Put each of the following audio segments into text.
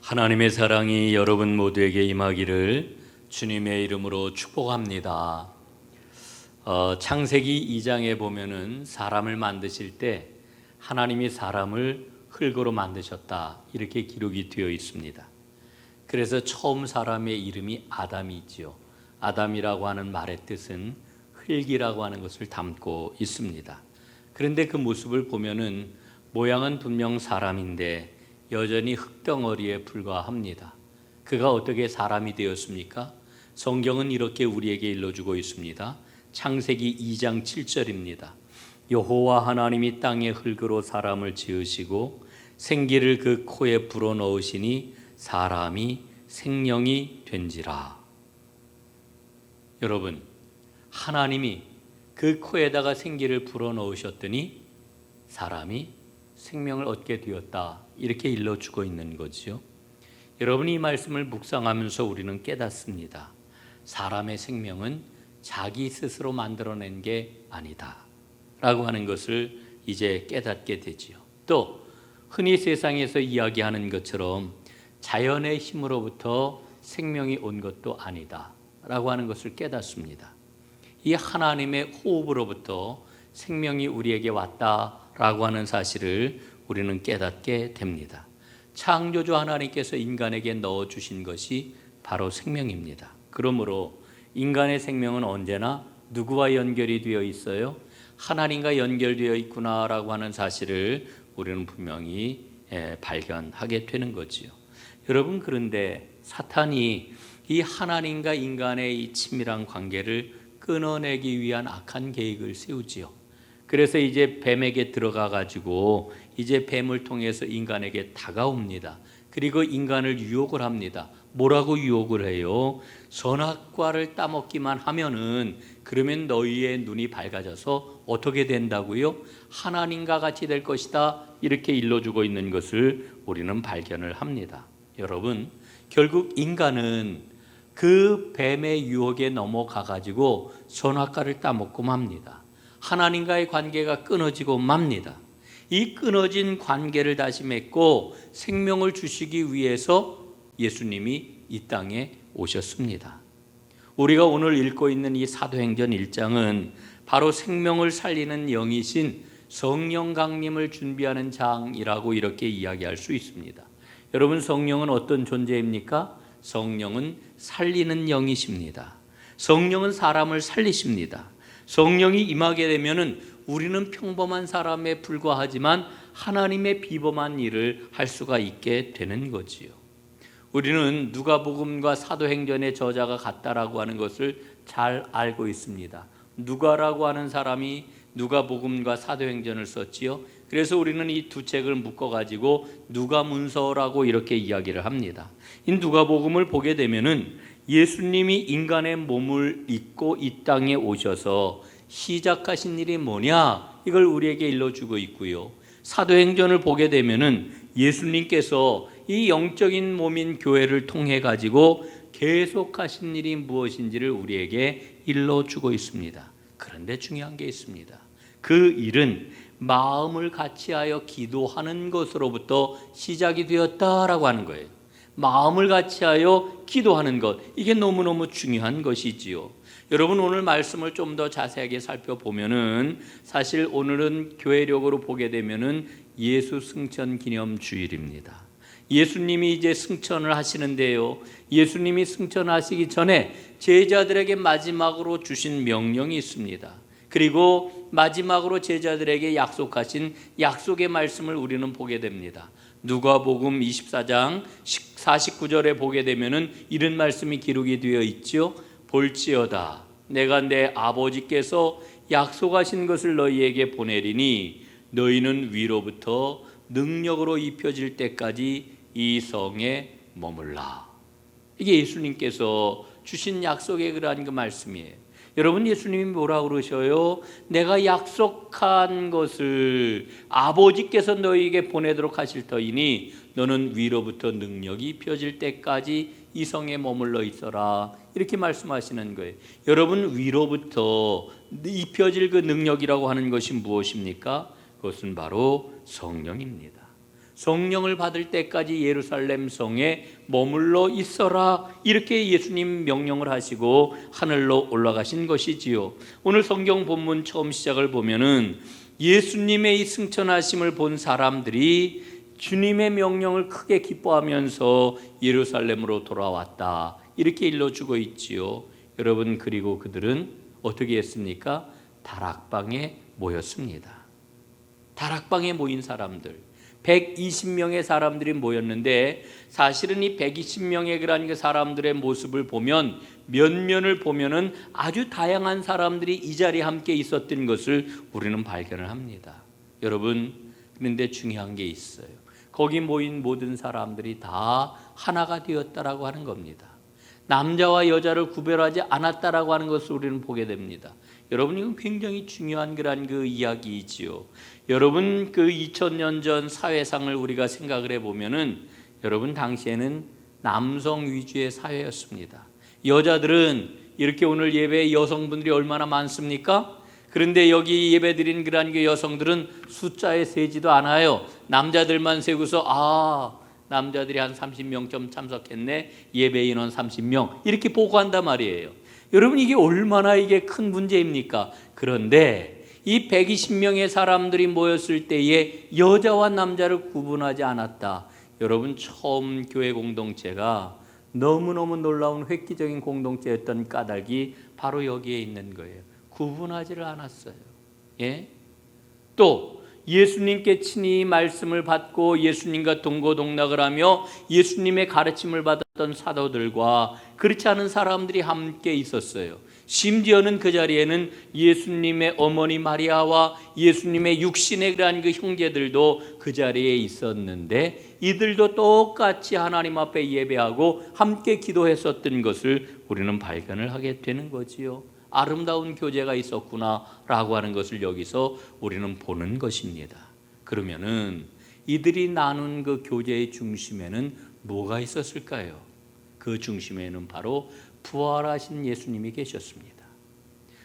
하나님의 사랑이 여러분 모두에게 임하기를 주님의 이름으로 축복합니다. 창세기 2장에 보면은 사람을 만드실 때 하나님이 사람을 흙으로 만드셨다 이렇게 기록이 되어 있습니다. 그래서 처음 사람의 이름이 아담이지요. 아담이라고 하는 말의 뜻은 흙이라고 하는 것을 담고 있습니다. 그런데 그 모습을 보면은 모양은 분명 사람인데 여전히 흙덩어리에 불과합니다. 그가 어떻게 사람이 되었습니까? 성경은 이렇게 우리에게 일러주고 있습니다. 창세기 2장 7절입니다. 여호와 하나님이 땅의 흙으로 사람을 지으시고 생기를 그 코에 불어넣으시니 사람이 생명이 된지라. 여러분, 하나님이 그 코에다가 생기를 불어넣으셨더니 사람이 생명을 얻게 되었다 이렇게 일러주고 있는 거죠. 여러분, 이 말씀을 묵상하면서 우리는 깨닫습니다. 사람의 생명은 자기 스스로 만들어낸 게 아니다 라고 하는 것을 이제 깨닫게 되지요. 또 흔히 세상에서 이야기하는 것처럼 자연의 힘으로부터 생명이 온 것도 아니다 라고 하는 것을 깨닫습니다. 이 하나님의 호흡으로부터 생명이 우리에게 왔다라고 하는 사실을 우리는 깨닫게 됩니다. 창조주 하나님께서 인간에게 넣어주신 것이 바로 생명입니다. 그러므로 인간의 생명은 언제나 누구와 연결이 되어 있어요? 하나님과 연결되어 있구나라고 하는 사실을 우리는 분명히 발견하게 되는 거지요. 여러분, 그런데 사탄이 이 하나님과 인간의 이 친밀한 관계를 끊어내기 위한 악한 계획을 세우지요. 그래서 이제 뱀에게 들어가 가지고 이제 뱀을 통해서 인간에게 다가옵니다. 그리고 인간을 유혹을 합니다. 뭐라고 유혹을 해요? 선악과를 따먹기만 하면은 그러면 너희의 눈이 밝아져서 어떻게 된다고요? 하나님과 같이 될 것이다. 이렇게 일러주고 있는 것을 우리는 발견을 합니다. 여러분, 결국 인간은 그 뱀의 유혹에 넘어가 가지고 선악과를 따먹고 맙니다. 하나님과의 관계가 끊어지고 맙니다. 이 끊어진 관계를 다시 맺고 생명을 주시기 위해서 예수님이 이 땅에 오셨습니다. 우리가 오늘 읽고 있는 이 사도행전 1장은 바로 생명을 살리는 영이신 성령 강림을 준비하는 장이라고 이렇게 이야기할 수 있습니다. 여러분, 성령은 어떤 존재입니까? 성령은 살리는 영이십니다. 성령은 사람을 살리십니다. 성령이 임하게 되면은 우리는 평범한 사람에 불과하지만 하나님의 비범한 일을 할 수가 있게 되는 거지요. 우리는 누가복음과 사도행전의 저자가 같다라고 하는 것을 잘 알고 있습니다. 누가라고 하는 사람이 누가복음과 사도행전을 썼지요. 그래서 우리는 이 두 책을 묶어가지고 누가문서라고 이렇게 이야기를 합니다. 이 누가복음을 보게 되면은 예수님이 인간의 몸을 입고 이 땅에 오셔서 시작하신 일이 뭐냐? 이걸 우리에게 일러주고 있고요. 사도행전을 보게 되면은 예수님께서 이 영적인 몸인 교회를 통해 가지고 계속하신 일이 무엇인지를 우리에게 일러주고 있습니다. 그런데 중요한 게 있습니다. 그 일은 마음을 같이하여 기도하는 것으로부터 시작이 되었다라고 하는 거예요. 마음을 같이하여 기도하는 것, 이게 너무너무 중요한 것이지요. 여러분, 오늘 말씀을 좀 더 자세하게 살펴보면은 사실 오늘은 교회력으로 보게 되면은 예수 승천 기념 주일입니다. 예수님이 이제 승천을 하시는데요. 예수님이 승천하시기 전에 제자들에게 마지막으로 주신 명령이 있습니다. 그리고 마지막으로 제자들에게 약속하신 약속의 말씀을 우리는 보게 됩니다. 누가복음 24장 49절에 보게 되면은 이런 말씀이 기록이 되어 있죠. 볼지어다 내가 내 아버지께서 약속하신 것을 너희에게 보내리니 너희는 위로부터 능력으로 입혀질 때까지 이 성에 머물라. 이게 예수님께서 주신 약속의 그러한 그 말씀이에요. 여러분, 예수님이 뭐라고 그러셔요? 내가 약속한 것을 아버지께서 너희에게 보내도록 하실 터이니 너는 위로부터 능력이 입혀질 때까지 이 성에 머물러 있어라. 이렇게 말씀하시는 거예요. 여러분, 위로부터 입혀질 그 능력이라고 하는 것이 무엇입니까? 그것은 바로 성령입니다. 성령을 받을 때까지 예루살렘 성에 머물러 있어라, 이렇게 예수님 명령을 하시고 하늘로 올라가신 것이지요. 오늘 성경 본문 처음 시작을 보면은 예수님의 이 승천하심을 본 사람들이 주님의 명령을 크게 기뻐하면서 예루살렘으로 돌아왔다, 이렇게 일러주고 있지요. 여러분, 그리고 그들은 어떻게 했습니까? 다락방에 모였습니다. 다락방에 모인 사람들 120명의 사람들이 모였는데, 사실은 이 120명의 그 사람들의 모습을 보면, 면면을 보면은 아주 다양한 사람들이 이 자리에 함께 있었던 것을 우리는 발견을 합니다. 여러분, 그런데 중요한 게 있어요. 거기 모인 모든 사람들이 다 하나가 되었다라고 하는 겁니다. 남자와 여자를 구별하지 않았다라고 하는 것을 우리는 보게 됩니다. 여러분, 이건 굉장히 중요한 그 이야기이지요. 여러분, 그 2000년 전 사회상을 우리가 생각을 해보면은, 여러분, 당시에는 남성 위주의 사회였습니다. 여자들은 이렇게 오늘 예배에 여성분들이 얼마나 많습니까? 그런데 여기 예배드린 그 여성들은 숫자에 세지도 않아요. 남자들만 세고서 남자들이 한 30명쯤 참석했네, 예배 인원 30명, 이렇게 보고한단 말이에요. 여러분, 이게 얼마나 큰 문제입니까? 그런데 이 120명의 사람들이 모였을 때에 여자와 남자를 구분하지 않았다. 여러분, 처음 교회 공동체가 너무너무 놀라운 획기적인 공동체였던 까닭이 바로 여기에 있는 거예요. 구분하지를 않았어요. 예? 또 예수님께 친히 말씀을 받고 예수님과 동고동락을 하며 예수님의 가르침을 받았던 사도들과 그렇지 않은 사람들이 함께 있었어요. 심지어는 그 자리에는 예수님의 어머니 마리아와 예수님의 육신의 그 형제들도 그 자리에 있었는데, 이들도 똑같이 하나님 앞에 예배하고 함께 기도했었던 것을 우리는 발견을 하게 되는 거지요. 아름다운 교제가 있었구나라고 하는 것을 여기서 우리는 보는 것입니다. 그러면은 이들이 나눈 그 교제의 중심에는 뭐가 있었을까요? 그 중심에는 바로 부활하신 예수님이 계셨습니다.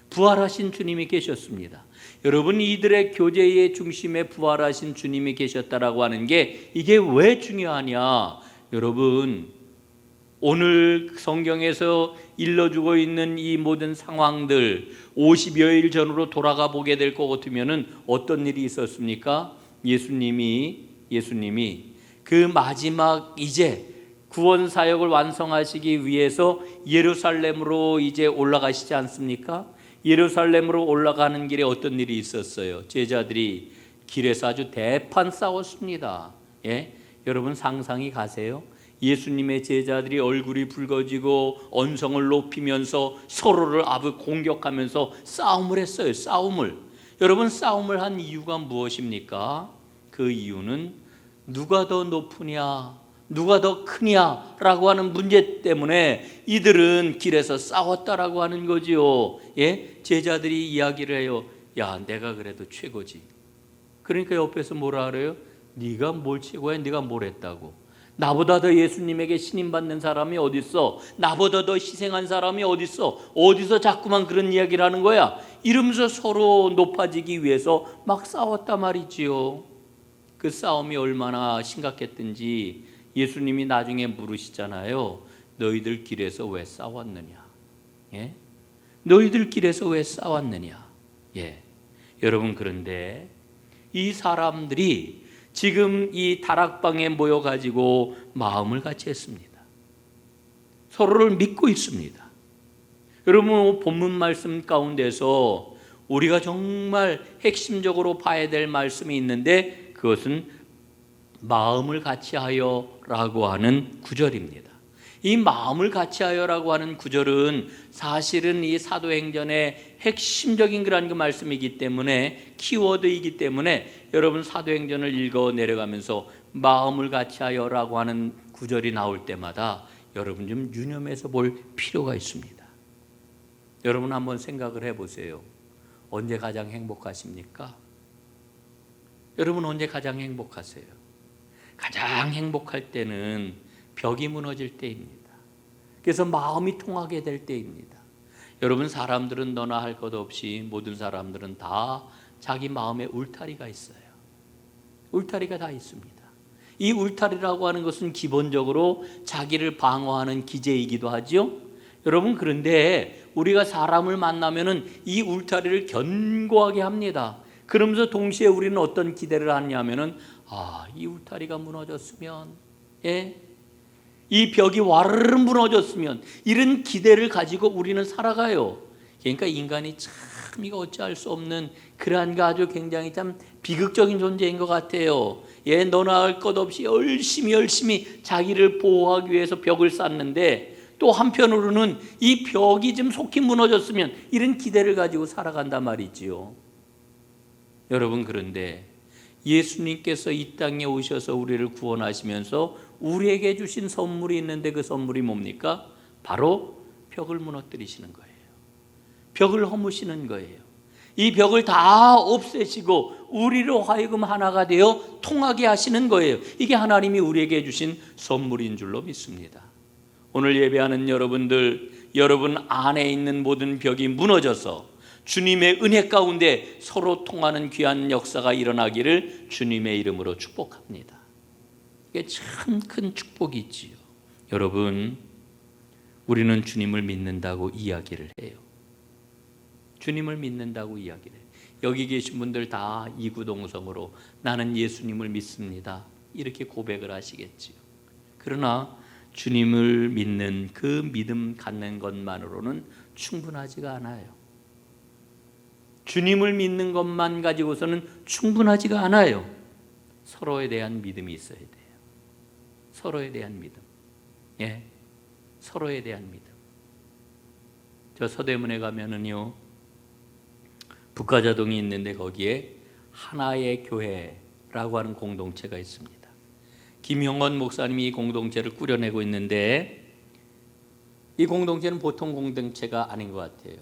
부활하신 주님이 계셨습니다. 여러분, 이들의 교제의 중심에 부활하신 주님이 계셨다라고 하는 게 이게 왜 중요하냐? 여러분, 오늘 성경에서 일러주고 있는 이 모든 상황들 50여일 전으로 돌아가 보게 될 것 같으면은 어떤 일이 있었습니까? 예수님이 그 마지막 이제 구원 사역을 완성하시기 위해서 예루살렘으로 이제 올라가시지 않습니까? 예루살렘으로 올라가는 길에 어떤 일이 있었어요? 제자들이 길에서 아주 대판 싸웠습니다. 예? 여러분, 상상이 가세요? 예수님의 제자들이 얼굴이 붉어지고 언성을 높이면서 서로를 공격하면서 싸움을 했어요. 싸움을. 여러분, 싸움을 한 이유가 무엇입니까? 그 이유는 누가 더 높으냐, 누가 더 크냐라고 하는 문제 때문에 이들은 길에서 싸웠다라고 하는 거지요. 예? 제자들이 이야기를 해요. 야, 내가 그래도 최고지. 그러니까 옆에서 뭐라 그래요? 네가 뭘 최고야? 네가 뭘 했다고? 나보다 더 예수님에게 신임받는 사람이 어딨어? 나보다 더 희생한 사람이 어딨어? 어디서 자꾸만 그런 이야기를 하는 거야? 이러면서 서로 높아지기 위해서 막 싸웠단 말이지요. 그 싸움이 얼마나 심각했든지 예수님이 나중에 물으시잖아요. 너희들 길에서 왜 싸웠느냐? 예? 너희들 길에서 왜 싸웠느냐? 예. 여러분, 그런데 이 사람들이 지금 이 다락방에 모여가지고 마음을 같이 했습니다. 서로를 믿고 있습니다. 여러분, 본문 말씀 가운데서 우리가 정말 핵심적으로 봐야 될 말씀이 있는데, 그것은 마음을 같이 하여라고 하는 구절입니다. 이 마음을 같이 하여라고 하는 구절은 사실은 이 사도행전의 핵심적인 그런 그 말씀이기 때문에, 키워드이기 때문에 여러분, 사도행전을 읽어 내려가면서 마음을 같이 하여라고 하는 구절이 나올 때마다 여러분 좀 유념해서 볼 필요가 있습니다. 여러분, 한번 생각을 해보세요. 언제 가장 행복하십니까? 여러분, 언제 가장 행복하세요? 가장 행복할 때는 벽이 무너질 때입니다. 그래서 마음이 통하게 될 때입니다. 여러분, 사람들은 너나 할 것 없이 모든 사람들은 다 자기 마음에 울타리가 있어요. 울타리가 다 있습니다. 이 울타리라고 하는 것은 기본적으로 자기를 방어하는 기제이기도 하죠. 여러분, 그런데 우리가 사람을 만나면은 이 울타리를 견고하게 합니다. 그러면서 동시에 우리는 어떤 기대를 하냐면은 이 울타리가 무너졌으면, 이 벽이 와르르 무너졌으면, 이런 기대를 가지고 우리는 살아가요. 그러니까 인간이 참 이거 어찌할 수 없는 그러한 아주 굉장히 참 비극적인 존재인 것 같아요. 너나 할 것 없이 열심히 자기를 보호하기 위해서 벽을 쌓는데, 또 한편으로는 이 벽이 좀 속히 무너졌으면 이런 기대를 가지고 살아간단 말이지요. 여러분, 그런데 예수님께서 이 땅에 오셔서 우리를 구원하시면서 우리에게 주신 선물이 있는데 그 선물이 뭡니까? 바로 벽을 무너뜨리시는 거예요. 벽을 허무시는 거예요. 이 벽을 다 없애시고 우리로 하여금 하나가 되어 통하게 하시는 거예요. 이게 하나님이 우리에게 주신 선물인 줄로 믿습니다. 오늘 예배하는 여러분들, 여러분 안에 있는 모든 벽이 무너져서 주님의 은혜 가운데 서로 통하는 귀한 역사가 일어나기를 주님의 이름으로 축복합니다. 이게 참 큰 축복이지요. 여러분, 우리는 주님을 믿는다고 이야기를 해요. 주님을 믿는다고 이야기를 해요. 여기 계신 분들 다 이구동성으로 나는 예수님을 믿습니다, 이렇게 고백을 하시겠지요. 그러나 주님을 믿는 그 믿음 갖는 것만으로는 충분하지가 않아요. 주님을 믿는 것만 가지고서는 충분하지가 않아요. 서로에 대한 믿음이 있어야 돼요. 서로에 대한 믿음. 서로에 대한 믿음. 저 서대문에 가면은요, 북가자동이 있는데 거기에 하나의 교회라고 하는 공동체가 있습니다. 김형원 목사님이 이 공동체를 꾸려내고 있는데, 이 공동체는 보통 공동체가 아닌 것 같아요.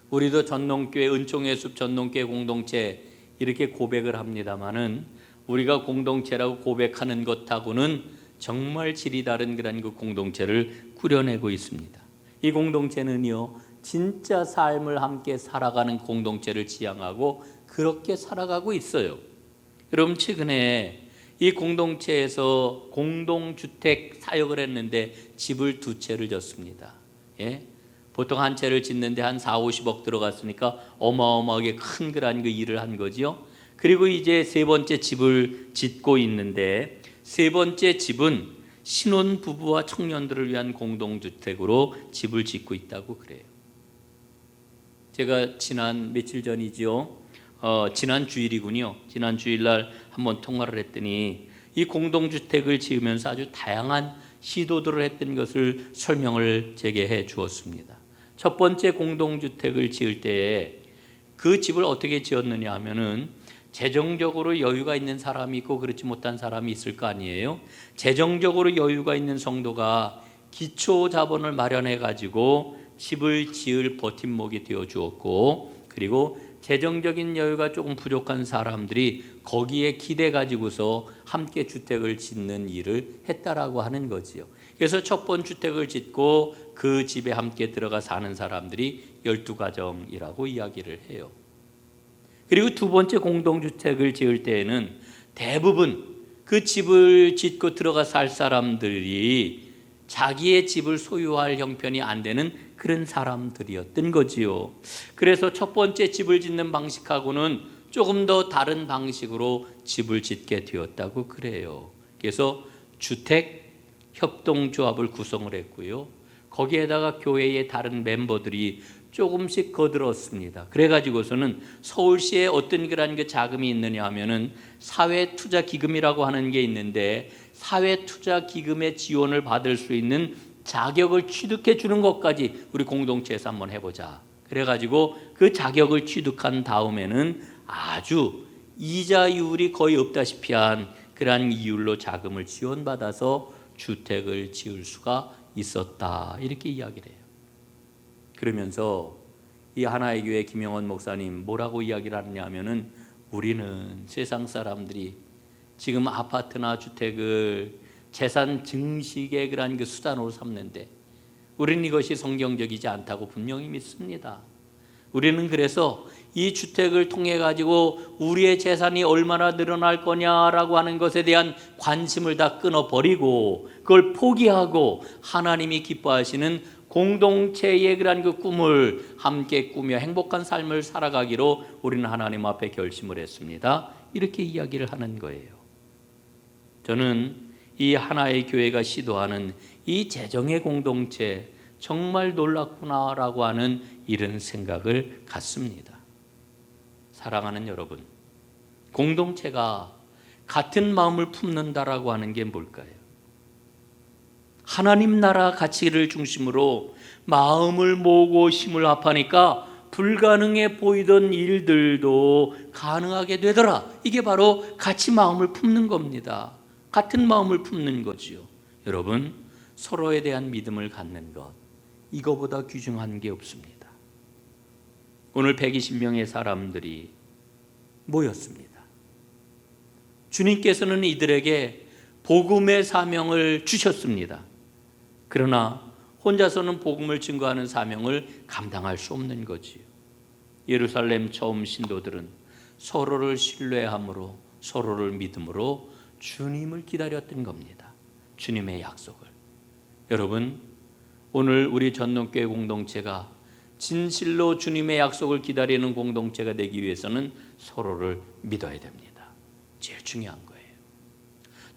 우리도 전농교회, 은총의 숲 전농교회 공동체 이렇게 고백을 합니다마는, 우리가 공동체라고 고백하는 것하고는 정말 질이 다른 그런 그 공동체를 꾸려내고 있습니다. 이 공동체는요, 진짜 삶을 함께 살아가는 공동체를 지향하고 그렇게 살아가고 있어요. 여러분, 최근에 이 공동체에서 공동주택 사역을 했는데 집을 2채를 졌습니다. 보통 한 채를 짓는데 한 4, 50억 들어갔으니까 어마어마하게 큰 그런 그 일을 한 거죠. 그리고 이제 3번째 집을 짓고 있는데, 3번째 집은 신혼부부와 청년들을 위한 공동주택으로 집을 짓고 있다고 그래요. 제가 지난 며칠 전이죠. 지난 주일이군요. 지난 주일날 한번 통화를 했더니 이 공동주택을 지으면서 아주 다양한 시도들을 했던 것을 설명을 제게 해 주었습니다. 첫 번째 공동주택을 지을 때에 그 집을 어떻게 지었느냐 하면은, 재정적으로 여유가 있는 사람이 있고 그렇지 못한 사람이 있을 거 아니에요. 재정적으로 여유가 있는 성도가 기초 자본을 마련해 가지고 집을 지을 버팀목이 되어 주었고, 그리고 재정적인 여유가 조금 부족한 사람들이 거기에 기대 가지고서 함께 주택을 짓는 일을 했다라고 하는 거지요. 그래서 첫 번 주택을 짓고 그 집에 함께 들어가 사는 사람들이 12가정이라고 이야기를 해요. 그리고 2번째 공동주택을 지을 때에는 대부분 그 집을 짓고 들어가 살 사람들이 자기의 집을 소유할 형편이 안 되는 그런 사람들이었던 거지요. 그래서 첫 번째 집을 짓는 방식하고는 조금 더 다른 방식으로 집을 짓게 되었다고 그래요. 그래서 주택 협동조합을 구성을 했고요. 거기에다가 교회의 다른 멤버들이 조금씩 거들었습니다. 그래가지고서는 서울시에 어떤 그런 그 자금이 있느냐 하면은 사회투자기금이라고 하는 게 있는데, 사회투자기금의 지원을 받을 수 있는 자격을 취득해 주는 것까지 우리 공동체에서 한번 해보자. 그래가지고 그 자격을 취득한 다음에는 아주 이자율이 거의 없다시피 한 그러한 이율로 자금을 지원받아서 주택을 지을 수가 있었다, 이렇게 이야기를 해요. 그러면서 이 하나의 교회 김영원 목사님 뭐라고 이야기를 하느냐 하면은, 우리는 세상 사람들이 지금 아파트나 주택을 재산 증식의 그런 그 수단으로 삼는데, 우리는 이것이 성경적이지 않다고 분명히 믿습니다. 우리는 그래서 이 주택을 통해 가지고 우리의 재산이 얼마나 늘어날 거냐라고 하는 것에 대한 관심을 다 끊어버리고 그걸 포기하고 하나님이 기뻐하시는 공동체의 그런 그 꿈을 함께 꾸며 행복한 삶을 살아가기로 우리는 하나님 앞에 결심을 했습니다. 이렇게 이야기를 하는 거예요. 저는 이 하나의 교회가 시도하는 이 재정의 공동체 정말 놀랍구나라고 하는 이런 생각을 갖습니다. 사랑하는 여러분, 공동체가 같은 마음을 품는다라고 하는 게 뭘까요? 하나님 나라 가치를 중심으로 마음을 모으고 힘을 합하니까 불가능해 보이던 일들도 가능하게 되더라. 이게 바로 같이 마음을 품는 겁니다. 같은 마음을 품는 거지요. 여러분, 서로에 대한 믿음을 갖는 것, 이거보다 귀중한 게 없습니다. 오늘 120명의 사람들이 모였습니다. 주님께서는 이들에게 복음의 사명을 주셨습니다. 그러나 혼자서는 복음을 증거하는 사명을 감당할 수 없는 거지요. 예루살렘 처음 신도들은 서로를 신뢰함으로, 서로를 믿음으로 주님을 기다렸던 겁니다. 주님의 약속을. 여러분, 오늘 우리 전동교회 공동체가 진실로 주님의 약속을 기다리는 공동체가 되기 위해서는 서로를 믿어야 됩니다. 제일 중요한 거예요.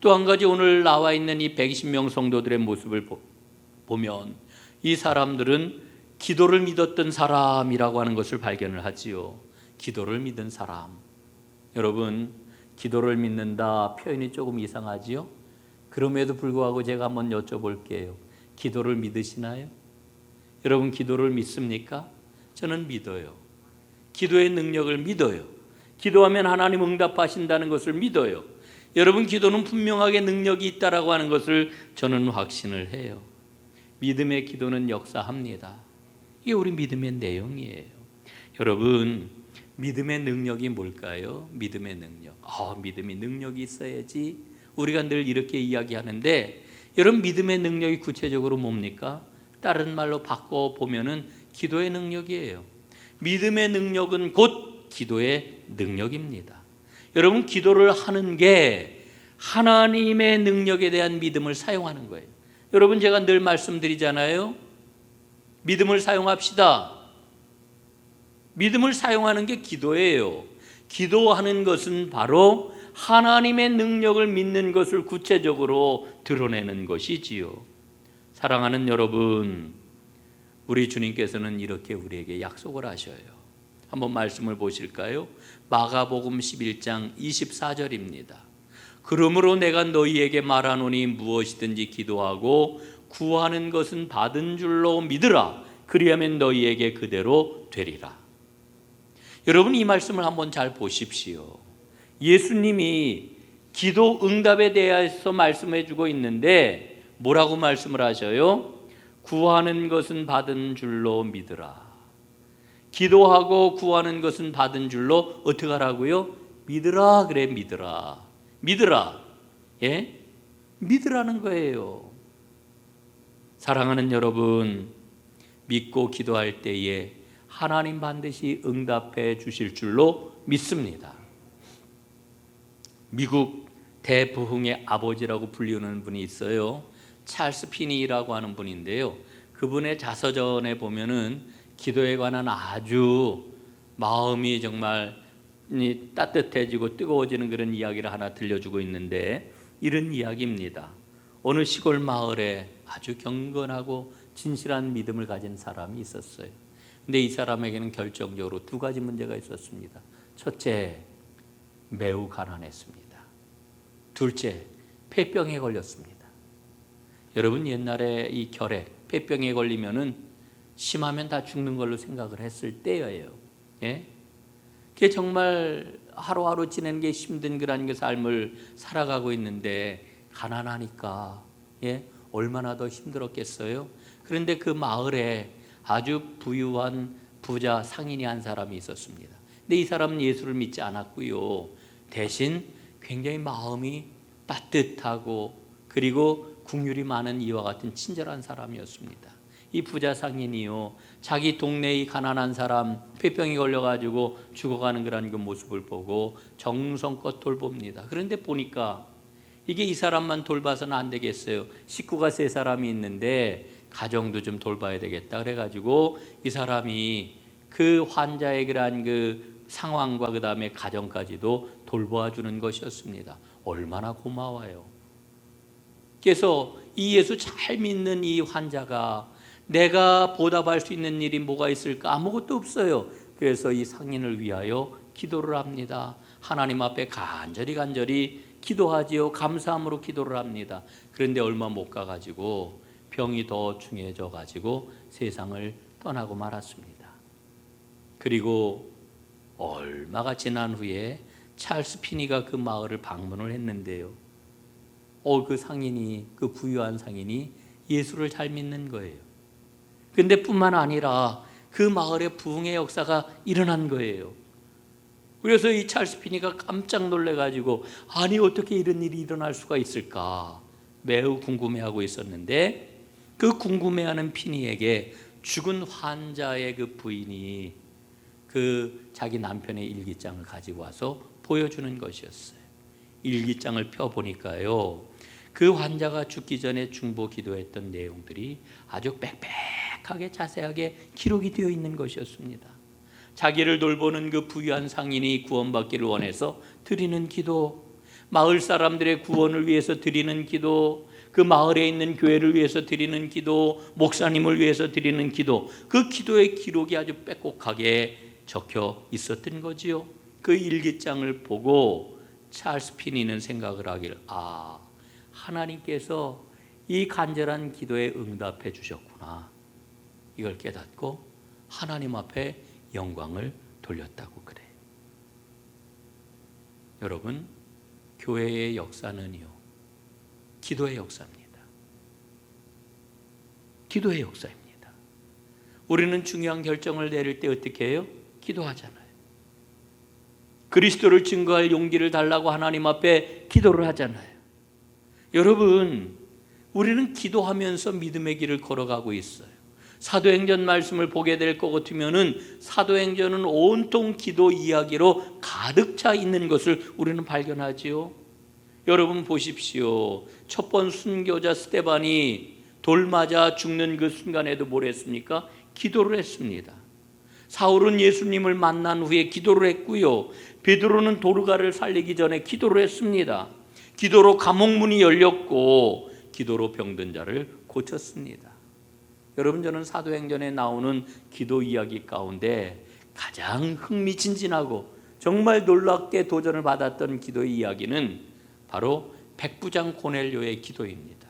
또 한 가지, 오늘 나와 있는 이 120명 성도들의 모습을 보면 이 사람들은 기도를 믿었던 사람이라고 하는 것을 발견을 하지요. 기도를 믿은 사람. 여러분, 기도를 믿는다 표현이 조금 이상하지요? 그럼에도 불구하고 제가 한번 여쭤볼게요. 기도를 믿으시나요? 여러분, 기도를 믿습니까? 저는 믿어요. 기도의 능력을 믿어요. 기도하면 하나님 응답하신다는 것을 믿어요. 여러분, 기도는 분명하게 능력이 있다라고 하는 것을 저는 확신을 해요. 믿음의 기도는 역사합니다. 이게 우리 믿음의 내용이에요. 여러분, 믿음의 능력이 뭘까요? 믿음의 능력. 믿음이 능력이 있어야지. 우리가 늘 이렇게 이야기하는데, 여러분, 믿음의 능력이 구체적으로 뭡니까? 다른 말로 바꿔보면은 기도의 능력이에요. 믿음의 능력은 곧 기도의 능력입니다. 여러분, 기도를 하는 게 하나님의 능력에 대한 믿음을 사용하는 거예요. 여러분, 제가 늘 말씀드리잖아요. 믿음을 사용합시다. 믿음을 사용하는 게 기도예요. 기도하는 것은 바로 하나님의 능력을 믿는 것을 구체적으로 드러내는 것이지요. 사랑하는 여러분, 우리 주님께서는 이렇게 우리에게 약속을 하셔요. 한번 말씀을 보실까요? 마가복음 11장 24절입니다. 그러므로 내가 너희에게 말하노니 무엇이든지 기도하고 구하는 것은 받은 줄로 믿으라. 그리하면 너희에게 그대로 되리라. 여러분, 이 말씀을 한번 잘 보십시오. 예수님이 기도 응답에 대해서 말씀해 주고 있는데 뭐라고 말씀을 하셔요? 구하는 것은 받은 줄로 믿으라. 기도하고 구하는 것은 받은 줄로 어떻게 하라고요? 믿으라. 그래, 믿으라. 믿으라. 예? 믿으라는 거예요. 사랑하는 여러분, 믿고 기도할 때에 하나님 반드시 응답해 주실 줄로 믿습니다. 미국 대부흥의 아버지라고 불리는 분이 있어요. 찰스 피니라고 하는 분인데요. 그분의 자서전에 보면은 기도에 관한 아주 마음이 정말 따뜻해지고 뜨거워지는 그런 이야기를 하나 들려주고 있는데, 이런 이야기입니다. 어느 시골 마을에 아주 경건하고 진실한 믿음을 가진 사람이 있었어요. 근데 이 사람에게는 결정적으로 두 가지 문제가 있었습니다. 첫째, 매우 가난했습니다. 둘째, 폐병에 걸렸습니다. 여러분, 옛날에 이 결핵, 폐병에 걸리면은 심하면 다 죽는 걸로 생각을 했을 때예요. 예? 그게 정말 하루하루 지내는 게 힘든 그런 삶을 살아가고 있는데 가난하니까 얼마나 더 힘들었겠어요. 그런데 그 마을에 아주 부유한 부자 상인이 한 사람이 있었습니다. 근데 이 사람은 예수를 믿지 않았고요. 대신 굉장히 마음이 따뜻하고 그리고 긍휼이 많은 이와 같은 친절한 사람이었습니다. 이 부자 상인이요, 자기 동네의 가난한 사람 폐병이 걸려가지고 죽어가는 그런 그 모습을 보고 정성껏 돌봅니다. 그런데 보니까 이게 이 사람만 돌봐서는 안 되겠어요. 식구가 3사람이 있는데 가정도 좀 돌봐야 되겠다. 그래가지고 이 사람이 그 환자의 그러한 그 상황과 그 다음에 가정까지도 돌보아 주는 것이었습니다. 얼마나 고마워요. 그래서 이 예수 잘 믿는 이 환자가 내가 보답할 수 있는 일이 뭐가 있을까? 아무것도 없어요. 그래서 이 상인을 위하여 기도를 합니다. 하나님 앞에 간절히 기도하지요. 감사함으로 기도를 합니다. 그런데 얼마 못 가가지고 병이 더 중해져 가지고 세상을 떠나고 말았습니다. 그리고 얼마가 지난 후에 찰스 피니가 그 마을을 방문을 했는데요. 그 상인이, 그 부유한 상인이 예수를 잘 믿는 거예요. 근데 뿐만 아니라 그 마을에 부흥의 역사가 일어난 거예요. 그래서 이 찰스 피니가 깜짝 놀래가지고 아니 어떻게 이런 일이 일어날 수가 있을까 매우 궁금해하고 있었는데, 그 궁금해하는 피니에게 죽은 환자의 그 부인이 그 자기 남편의 일기장을 가지고 와서 보여주는 것이었어요. 일기장을 펴보니까요, 그 환자가 죽기 전에 중보 기도했던 내용들이 아주 빽빽하게 자세하게 기록이 되어 있는 것이었습니다. 자기를 돌보는 그 부유한 상인이 구원받기를 원해서 드리는 기도, 마을 사람들의 구원을 위해서 드리는 기도, 그 마을에 있는 교회를 위해서 드리는 기도, 목사님을 위해서 드리는 기도, 그 기도의 기록이 아주 빽빽하게 적혀 있었던 거지요. 그 일기장을 보고 찰스 피니는 생각을 하기를, 하나님께서 이 간절한 기도에 응답해 주셨구나, 이걸 깨닫고 하나님 앞에 영광을 돌렸다고 그래요. 여러분, 교회의 역사는요, 기도의 역사입니다. 기도의 역사입니다. 우리는 중요한 결정을 내릴 때 어떻게 해요? 기도하잖아요. 그리스도를 증거할 용기를 달라고 하나님 앞에 기도를 하잖아요. 여러분, 우리는 기도하면서 믿음의 길을 걸어가고 있어요. 사도행전 말씀을 보게 될 것 같으면은 사도행전은 온통 기도 이야기로 가득 차 있는 것을 우리는 발견하지요. 여러분 보십시오. 첫 번 순교자 스데반이 돌 맞아 죽는 그 순간에도 뭘 했습니까? 기도를 했습니다. 사울은 예수님을 만난 후에 기도를 했고요. 베드로는 도르가를 살리기 전에 기도를 했습니다. 기도로 감옥문이 열렸고 기도로 병든 자를 고쳤습니다. 여러분, 저는 사도행전에 나오는 기도 이야기 가운데 가장 흥미진진하고 정말 놀랍게 도전을 받았던 기도의 이야기는 바로 백부장 고넬료의 기도입니다.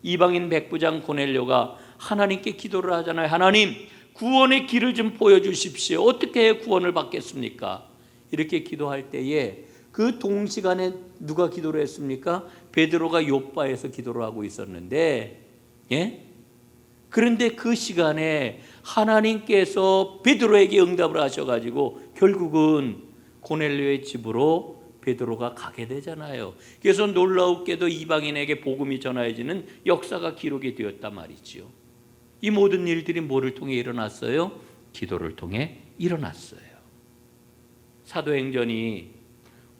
이방인 백부장 고넬료가 하나님께 기도를 하잖아요. 하나님, 구원의 길을 좀 보여주십시오. 어떻게 해야 구원을 받겠습니까? 이렇게 기도할 때에 그 동시간에 누가 기도를 했습니까? 베드로가 요바에서 기도를 하고 있었는데, 그런데 그 시간에 하나님께서 베드로에게 응답을 하셔가지고 결국은 고넬료의 집으로 베드로가 가게 되잖아요. 그래서 놀라웠게도 이방인에게 복음이 전해지는 역사가 기록이 되었단 말이지요. 이 모든 일들이 뭐를 통해 일어났어요? 기도를 통해 일어났어요. 사도행전이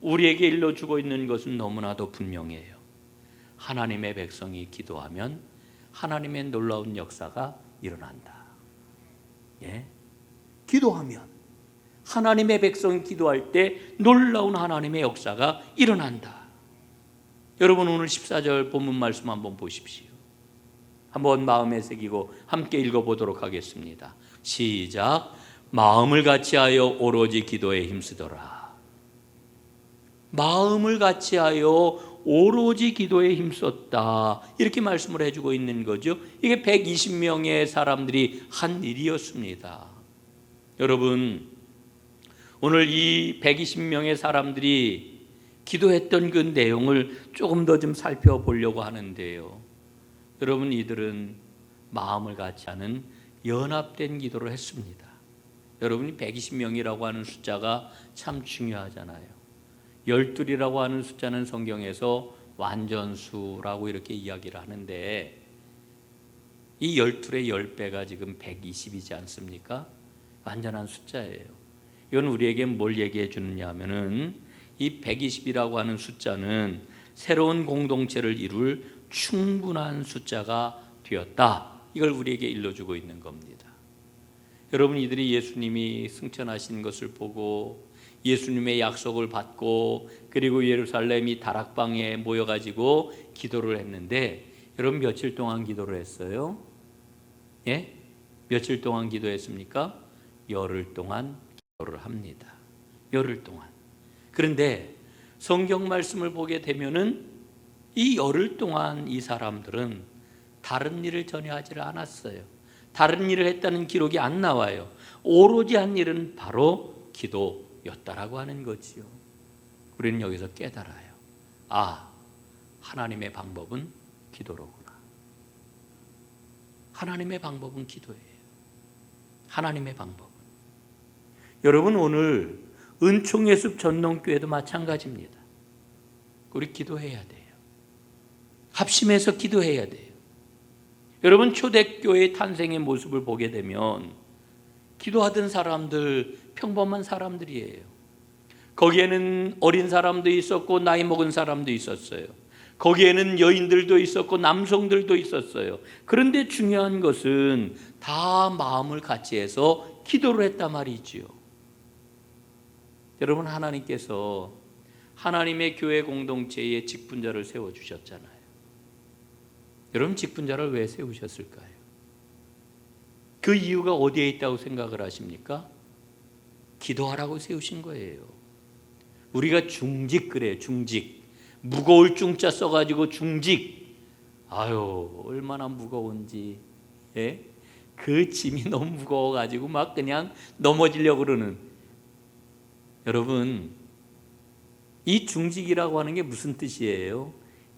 우리에게 일러주고 있는 것은 너무나도 분명해요. 하나님의 백성이 기도하면 하나님의 놀라운 역사가 일어난다. 기도하면, 하나님의 백성이 기도할 때 놀라운 하나님의 역사가 일어난다. 여러분, 오늘 14절 본문 말씀 한번 보십시오. 한번 마음에 새기고 함께 읽어보도록 하겠습니다. 시작. 마음을 같이하여 오로지 기도에 힘쓰더라. 마음을 같이하여 오로지 기도에 힘썼다, 이렇게 말씀을 해주고 있는 거죠. 이게 120명의 사람들이 한 일이었습니다. 여러분, 오늘 이 120명의 사람들이 기도했던 그 내용을 조금 더 좀 살펴보려고 하는데요. 여러분, 이들은 마음을 같이하는 연합된 기도를 했습니다. 여러분이 120명이라고 하는 숫자가 참 중요하잖아요. 12이라고 하는 숫자는 성경에서 완전수라고 이렇게 이야기를 하는데, 이 12의 10배가 지금 120이지 않습니까? 완전한 숫자예요. 이건 우리에게 뭘 얘기해 주느냐 하면은 이 120이라고 하는 숫자는 새로운 공동체를 이룰 충분한 숫자가 되었다. 이걸 우리에게 일러주고 있는 겁니다. 여러분, 이들이 예수님이 승천하신 것을 보고 예수님의 약속을 받고 그리고 예루살렘이 다락방에 모여가지고 기도를 했는데, 여러분 며칠 동안 기도를 했어요? 예? 며칠 동안 기도했습니까? 열흘 동안 기도를 합니다. 열흘 동안. 그런데 성경 말씀을 보게 되면은 이 열흘 동안 이 사람들은 다른 일을 전혀 하지 않았어요. 다른 일을 했다는 기록이 안 나와요. 오로지 한 일은 바로 기도였다라고 하는 거지요. 우리는 여기서 깨달아요. 아, 하나님의 방법은 기도로구나. 하나님의 방법은 기도예요. 하나님의 방법은. 여러분, 오늘 은총의 숲 전농교회도 마찬가지입니다. 우리 기도해야 돼요. 합심해서 기도해야 돼요. 여러분, 초대교회의 탄생의 모습을 보게 되면 기도하던 사람들, 평범한 사람들이에요. 거기에는 어린 사람도 있었고 나이 먹은 사람도 있었어요. 거기에는 여인들도 있었고 남성들도 있었어요. 그런데 중요한 것은 다 마음을 같이 해서 기도를 했단 말이지요. 여러분, 하나님께서 하나님의 교회 공동체에 직분자를 세워주셨잖아요. 여러분, 직분자를 왜 세우셨을까요? 그 이유가 어디에 있다고 생각을 하십니까? 기도하라고 세우신 거예요. 우리가 중직 그래요. 중직. 무거울 중자 써가지고 중직. 아유, 얼마나 무거운지. 예? 그 짐이 너무 무거워가지고 막 그냥 넘어지려고 그러는. 여러분, 이 중직이라고 하는 게 무슨 뜻이에요?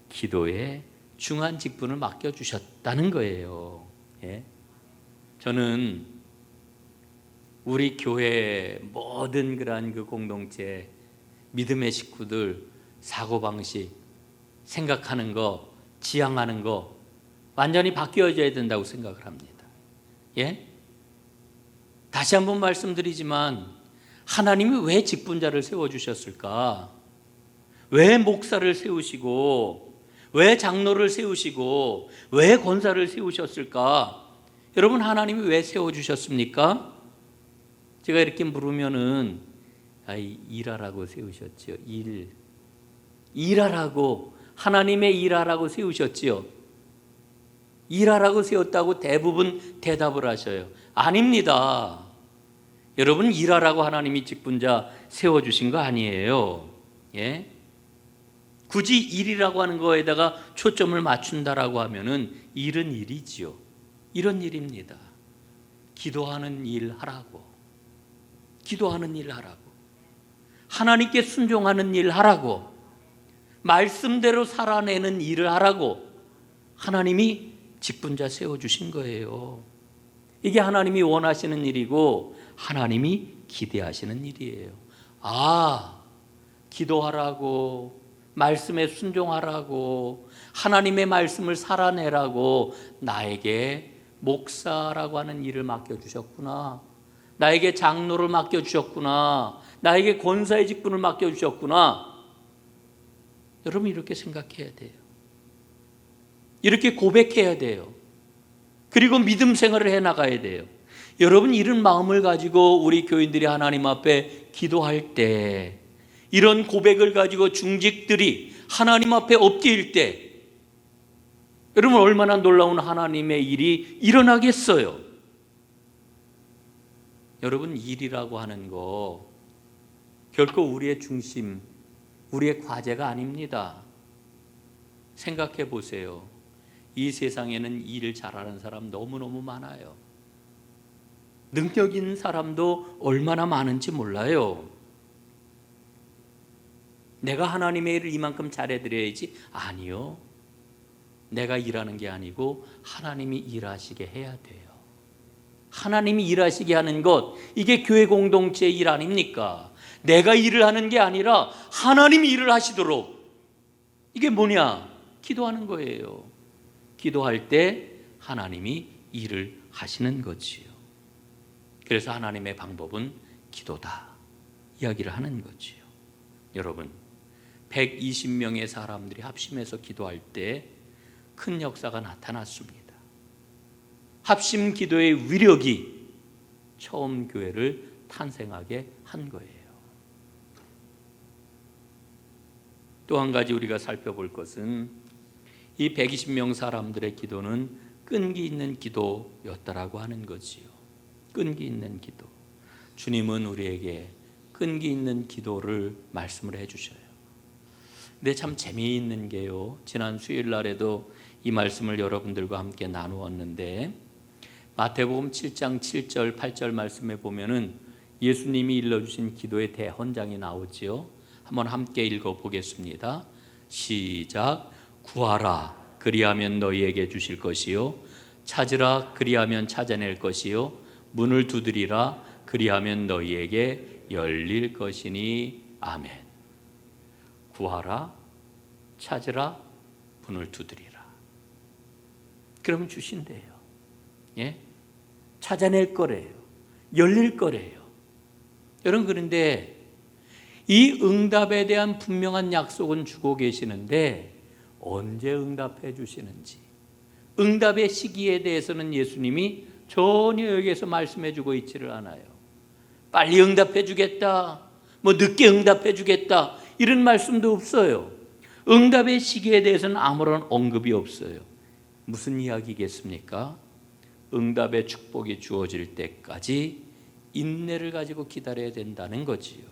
기도에 중한 직분을 맡겨주셨다는 거예요. 예? 저는 우리 교회 모든 그러한 그 공동체, 믿음의 식구들 사고방식, 생각하는 거, 지향하는 거 완전히 바뀌어져야 된다고 생각을 합니다. 예? 다시 한번 말씀드리지만 하나님이 왜 직분자를 세워주셨을까? 왜 목사를 세우시고 왜 장로를 세우시고 왜 권사를 세우셨을까? 여러분, 하나님이 왜 세워주셨습니까? 제가 이렇게 물으면은 일하라고 세우셨지요. 일하라고, 하나님의 일하라고 세우셨지요. 일하라고 세웠다고 대부분 대답을 하셔요. 아닙니다. 여러분, 일하라고 하나님이 직분자 세워주신 거 아니에요. 예? 굳이 일이라고 하는 거에다가 초점을 맞춘다라고 하면은 일은 일이지요. 이런 일입니다. 기도하는 일 하라고. 기도하는 일 하라고. 하나님께 순종하는 일 하라고. 말씀대로 살아내는 일을 하라고 하나님이 직분자 세워주신 거예요. 이게 하나님이 원하시는 일이고 하나님이 기대하시는 일이에요. 아, 기도하라고, 말씀에 순종하라고, 하나님의 말씀을 살아내라고 나에게 목사라고 하는 일을 맡겨주셨구나. 나에게 장로를 맡겨주셨구나. 나에게 권사의 직분을 맡겨주셨구나. 여러분, 이렇게 생각해야 돼요. 이렇게 고백해야 돼요. 그리고 믿음 생활을 해나가야 돼요. 여러분, 이런 마음을 가지고 우리 교인들이 하나님 앞에 기도할 때, 이런 고백을 가지고 중직들이 하나님 앞에 엎드릴 때, 여러분, 얼마나 놀라운 하나님의 일이 일어나겠어요. 여러분, 일이라고 하는 거 결코 우리의 중심, 우리의 과제가 아닙니다. 생각해 보세요. 이 세상에는 일을 잘하는 사람 너무너무 많아요. 능력 있는 사람도 얼마나 많은지 몰라요. 내가 하나님의 일을 이만큼 잘해드려야지. 아니요. 내가 일하는 게 아니고 하나님이 일하시게 해야 돼요. 하나님이 일하시게 하는 것, 이게 교회 공동체의 일 아닙니까? 내가 일을 하는 게 아니라 하나님이 일을 하시도록. 이게 뭐냐? 기도하는 거예요. 기도할 때 하나님이 일을 하시는 거지요. 그래서 하나님의 방법은 기도다 이야기를 하는 거지요. 여러분, 120명의 사람들이 합심해서 기도할 때 큰 역사가 나타났습니다. 합심 기도의 위력이 처음 교회를 탄생하게 한 거예요. 또 한 가지 우리가 살펴볼 것은 이 120명 사람들의 기도는 끈기 있는 기도였다라고 하는 거지요. 끈기 있는 기도. 주님은 우리에게 끈기 있는 기도를 말씀을 해주셔요. 근데 참 재미있는 게요, 지난 수요일 날에도 이 말씀을 여러분들과 함께 나누었는데 마태복음 7장 7절 8절 말씀에 보면은 예수님이 일러주신 기도의 대헌장이 나오지요. 한번 함께 읽어보겠습니다. 시작. 구하라 그리하면 너희에게 주실 것이요, 찾으라 그리하면 찾아낼 것이요, 문을 두드리라 그리하면 너희에게 열릴 것이니. 아멘. 구하라, 찾으라, 문을 두드리라. 그러면 주신대요. 예? 찾아낼 거래요. 열릴 거래요. 여러분, 그런데 이 응답에 대한 분명한 약속은 주고 계시는데 언제 응답해 주시는지, 응답의 시기에 대해서는 예수님이 전혀 여기에서 말씀해 주고 있지를 않아요. 빨리 응답해 주겠다, 뭐 늦게 응답해 주겠다, 이런 말씀도 없어요. 응답의 시기에 대해서는 아무런 언급이 없어요. 무슨 이야기겠습니까? 응답의 축복이 주어질 때까지 인내를 가지고 기다려야 된다는 거지요.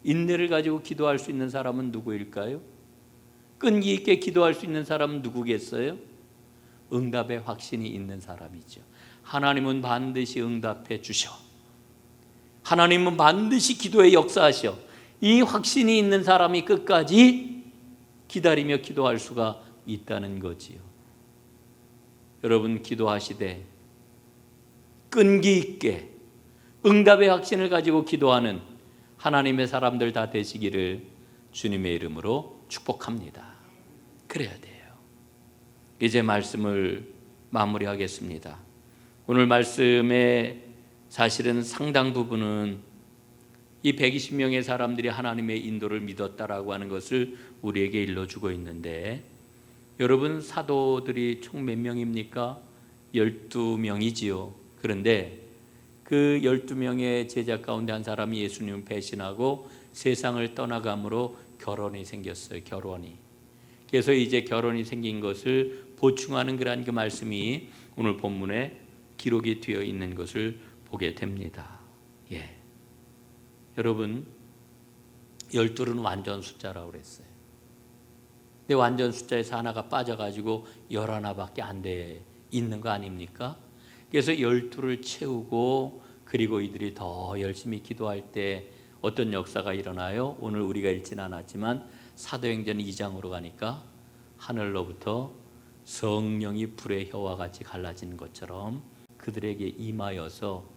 인내를 가지고 기도할 수 있는 사람은 누구일까요? 끈기 있게 기도할 수 있는 사람은 누구겠어요? 응답의 확신이 있는 사람이죠. 하나님은 반드시 응답해 주셔. 하나님은 반드시 기도에 역사하셔. 이 확신이 있는 사람이 끝까지 기다리며 기도할 수가 있다는 거지요. 여러분, 기도하시되 끈기 있게 응답의 확신을 가지고 기도하는 하나님의 사람들 다 되시기를 주님의 이름으로 축복합니다. 그래야 돼요. 이제 말씀을 마무리하겠습니다. 오늘 말씀의 사실은 상당 부분은 이 120명의 사람들이 하나님의 인도를 믿었다라고 하는 것을 우리에게 일러주고 있는데, 여러분, 사도들이 총 몇 명입니까? 12명이지요. 그런데 그 12명의 제자 가운데 한 사람이 예수님을 배신하고 세상을 떠나감으로 결혼이 생겼어요. 결혼이. 그래서 이제 결혼이 생긴 것을 보충하는 그러한 그 말씀이 오늘 본문에 기록이 되어 있는 것을 보게 됩니다. 예. 여러분, 12는 완전 숫자라고 그랬어요. 근데 완전 숫자에서 하나가 빠져가지고 11밖에 안 돼 있는 거 아닙니까? 그래서 12를 채우고, 그리고 이들이 더 열심히 기도할 때 어떤 역사가 일어나요? 오늘 우리가 읽지는 않았지만 사도행전 2장으로 가니까 하늘로부터 성령이 불의 혀와 같이 갈라지는 것처럼 그들에게 임하여서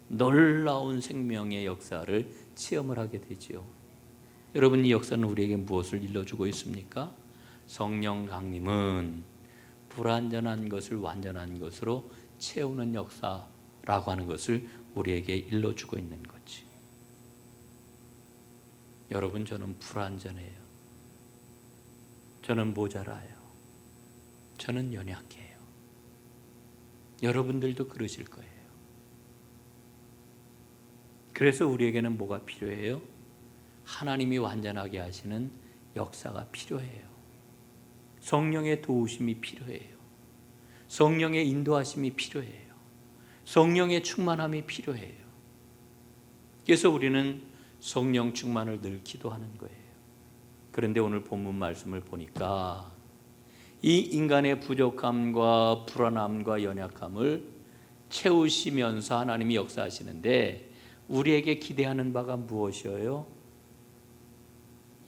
놀라운 생명의 역사를 체험을 하게 되지요. 여러분, 이 역사는 우리에게 무엇을 일러주고 있습니까? 성령 강림은 불완전한 것을 완전한 것으로 채우는 역사라고 하는 것을 우리에게 일러주고 있는 거지. 여러분, 저는 불완전해요. 저는 모자라요. 저는 연약해요. 여러분들도 그러실 거예요. 그래서 우리에게는 뭐가 필요해요? 하나님이 완전하게 하시는 역사가 필요해요. 성령의 도우심이 필요해요. 성령의 인도하심이 필요해요. 성령의 충만함이 필요해요. 그래서 우리는 성령 충만을 늘 기도하는 거예요. 그런데 오늘 본문 말씀을 보니까 이 인간의 부족함과 불안함과 연약함을 채우시면서 하나님이 역사하시는데, 우리에게 기대하는 바가 무엇이에요?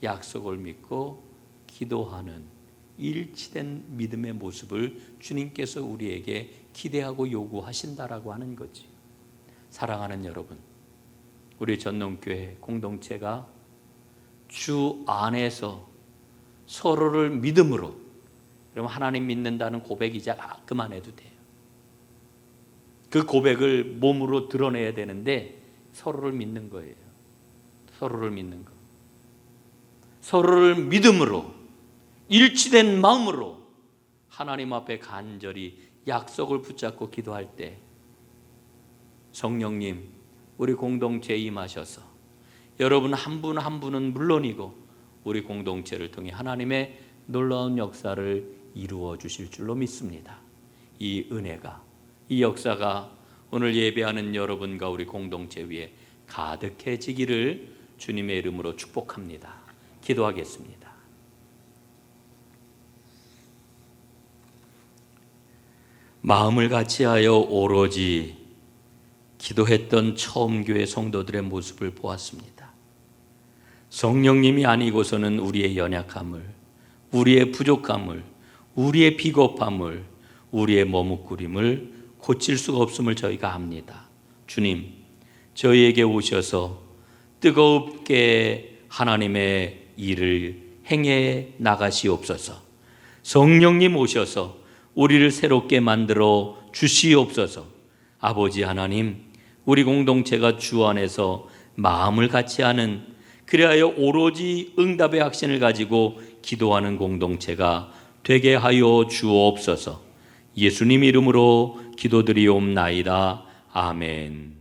약속을 믿고 기도하는 일치된 믿음의 모습을 주님께서 우리에게 기대하고 요구하신다라고 하는 거지. 사랑하는 여러분, 우리 전농교회 공동체가 주 안에서 서로를 믿음으로. 그럼 하나님 믿는다는 고백 이제 그만해도 돼요. 그 고백을 몸으로 드러내야 되는데 서로를 믿는 거예요. 서로를 믿는 거. 서로를 믿음으로 일치된 마음으로 하나님 앞에 간절히 약속을 붙잡고 기도할 때 성령님 우리 공동체에 임하셔서 여러분 한 분 한 분은 물론이고 우리 공동체를 통해 하나님의 놀라운 역사를 이루어 주실 줄로 믿습니다. 이 은혜가, 이 역사가 오늘 예배하는 여러분과 우리 공동체 위에 가득해지기를 주님의 이름으로 축복합니다. 기도하겠습니다. 마음을 같이하여 오로지 기도했던 처음 교회 성도들의 모습을 보았습니다. 성령님이 아니고서는 우리의 연약함을, 우리의 부족함을, 우리의 비겁함을, 우리의 머뭇거림을 고칠 수가 없음을 저희가 압니다. 주님, 저희에게 오셔서 뜨겁게 하나님의 일을 행해 나가시옵소서. 성령님 오셔서 우리를 새롭게 만들어 주시옵소서. 아버지 하나님, 우리 공동체가 주 안에서 마음을 같이 하는, 그리하여 오로지 응답의 확신을 가지고 기도하는 공동체가 되게 하여 주옵소서. 예수님 이름으로 기도드리옵나이다. 아멘.